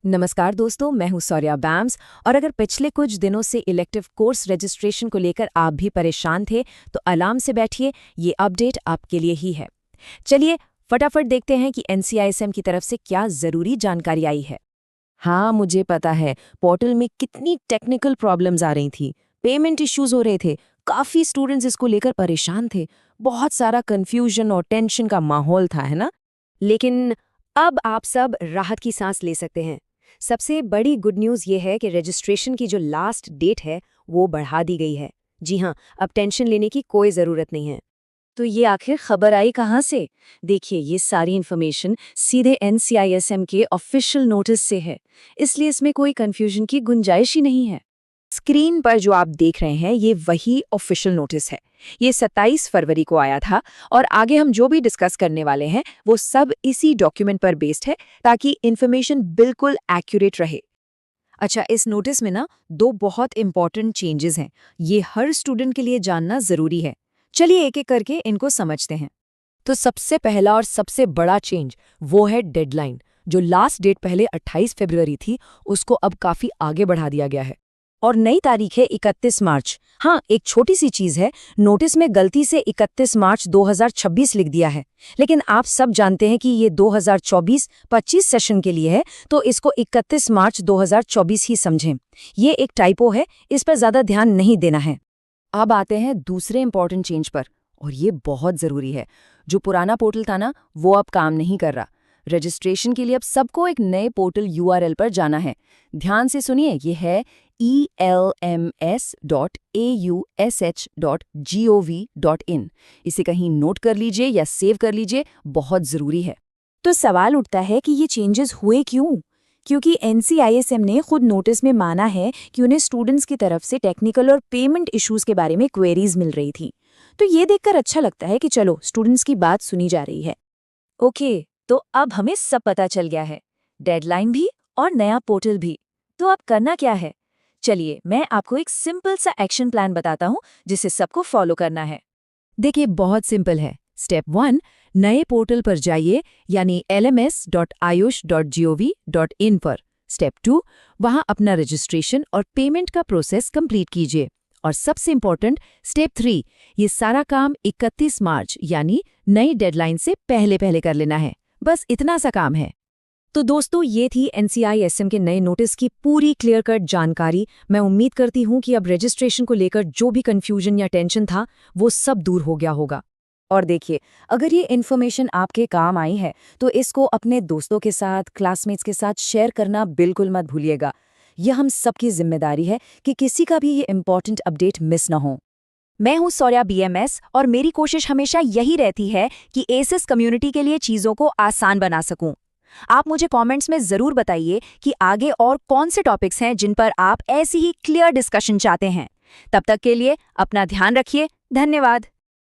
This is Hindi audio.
नमस्कार दोस्तों, मैं हूं सौर्या बैम्स। और अगर पिछले कुछ दिनों से इलेक्टिव कोर्स रजिस्ट्रेशन को लेकर आप भी परेशान थे तो अलार्म से बैठिए, ये अपडेट आपके लिए ही है। चलिए फटाफट देखते हैं कि एनसीआईएसएम की तरफ से क्या ज़रूरी जानकारी आई है। हाँ, मुझे पता है। पोर्टल में कितनी टेक्निकल प्रॉब्लम्स आ रही थी, पेमेंट इश्यूज हो रहे थे, काफी स्टूडेंट्स इसको लेकर परेशान थे। बहुत सारा कंफ्यूजन और टेंशन का माहौल था, है ना? लेकिन अब आप सब राहत की सांस ले सकते हैं। सबसे बड़ी गुड न्यूज़ ये है कि रजिस्ट्रेशन की जो लास्ट डेट है वो बढ़ा दी गई है। जी हाँ, अब टेंशन लेने की कोई ज़रूरत नहीं है। तो ये आखिर खबर आई कहाँ से? देखिए, ये सारी इन्फॉर्मेशन सीधे एनसीआईएसएम के ऑफिशियल नोटिस से है, इसलिए इसमें कोई कंफ्यूजन की गुंजाइश ही नहीं है। स्क्रीन पर जो आप देख रहे हैं ये वही ऑफिशियल नोटिस है। ये 27 फरवरी को आया था और आगे हम जो भी डिस्कस करने वाले हैं वो सब इसी डॉक्यूमेंट पर बेस्ड है ताकि इन्फॉर्मेशन बिल्कुल एक्यूरेट रहे। अच्छा, इस नोटिस में ना दो बहुत इंपॉर्टेंट चेंजेस हैं। ये हर स्टूडेंट के लिए जानना जरूरी है। चलिए एक एक करके इनको समझते हैं। तो सबसे पहला और सबसे बड़ा चेंज वो है डेडलाइन। जो लास्ट डेट पहले 28 फरवरी थी उसको अब काफी आगे बढ़ा दिया गया है और नई तारीख है 31 मार्च। हाँ, एक छोटी सी चीज है, नोटिस में गलती से 31 मार्च 2026 लिख दिया है, लेकिन आप सब जानते हैं कि ये 2024-25 सेशन के लिए है, तो इसको 31 मार्च 2024 ही समझें। ये एक टाइपो है, इस पर ज्यादा ध्यान नहीं देना है। अब आते हैं दूसरे इंपॉर्टेंट चेंज पर, और ये बहुत जरूरी है। जो पुराना पोर्टल था ना, वो अब काम नहीं कर रहा। रजिस्ट्रेशन के लिए अब सबको एक नए पोर्टल यूआरएल पर जाना है। ध्यान से सुनिए, ये है elms.aush.gov.in। इसे कहीं नोट कर लीजिए या सेव कर लीजिए, बहुत जरूरी है। तो सवाल उठता है कि ये चेंजेस हुए क्यों? क्योंकि एनसीआईएसएम ने खुद नोटिस में माना है कि उन्हें स्टूडेंट्स की तरफ से टेक्निकल और पेमेंट इश्यूज के बारे में क्वेरीज मिल रही थी। तो ये देखकर अच्छा लगता है कि चलो स्टूडेंट्स की बात सुनी जा रही है। ओके, तो अब हमें सब पता चल गया है, डेडलाइन भी और नया पोर्टल भी। तो अब करना क्या है? चलिए, मैं आपको एक सिंपल सा एक्शन प्लान बताता हूँ जिसे सबको फॉलो करना है। देखिए, बहुत सिंपल है। स्टेप 1, नए पोर्टल पर जाइए, यानी lms.ayush.gov.in पर। स्टेप 2, वहां अपना रजिस्ट्रेशन और पेमेंट का प्रोसेस कंप्लीट कीजिए। और सबसे इम्पोर्टेंट स्टेप 3, ये सारा काम 31 मार्च यानी नई डेडलाइन से पहले पहले कर लेना है। बस इतना सा काम है। तो दोस्तों, ये थी एनसीआईएसएम के नए नोटिस की पूरी क्लियर कट जानकारी। मैं उम्मीद करती हूँ कि अब रजिस्ट्रेशन को लेकर जो भी कंफ्यूजन या टेंशन था वो सब दूर हो गया होगा। और देखिए, अगर ये इन्फॉर्मेशन आपके काम आई है तो इसको अपने दोस्तों के साथ, क्लासमेट्स के साथ शेयर करना बिल्कुल मत भूलिएगा। यह हम सबकी जिम्मेदारी है कि किसी का भी ये इम्पोर्टेंट अपडेट मिस ना हो। मैं हूं सौर्या बीएमएस और मेरी कोशिश हमेशा यही रहती है कि एसिस कम्युनिटी के लिए चीज़ों को आसान बना सकूं। आप मुझे कमेंट्स में ज़रूर बताइए कि आगे और कौन से टॉपिक्स हैं जिन पर आप ऐसी ही क्लियर डिस्कशन चाहते हैं। तब तक के लिए अपना ध्यान रखिए। धन्यवाद।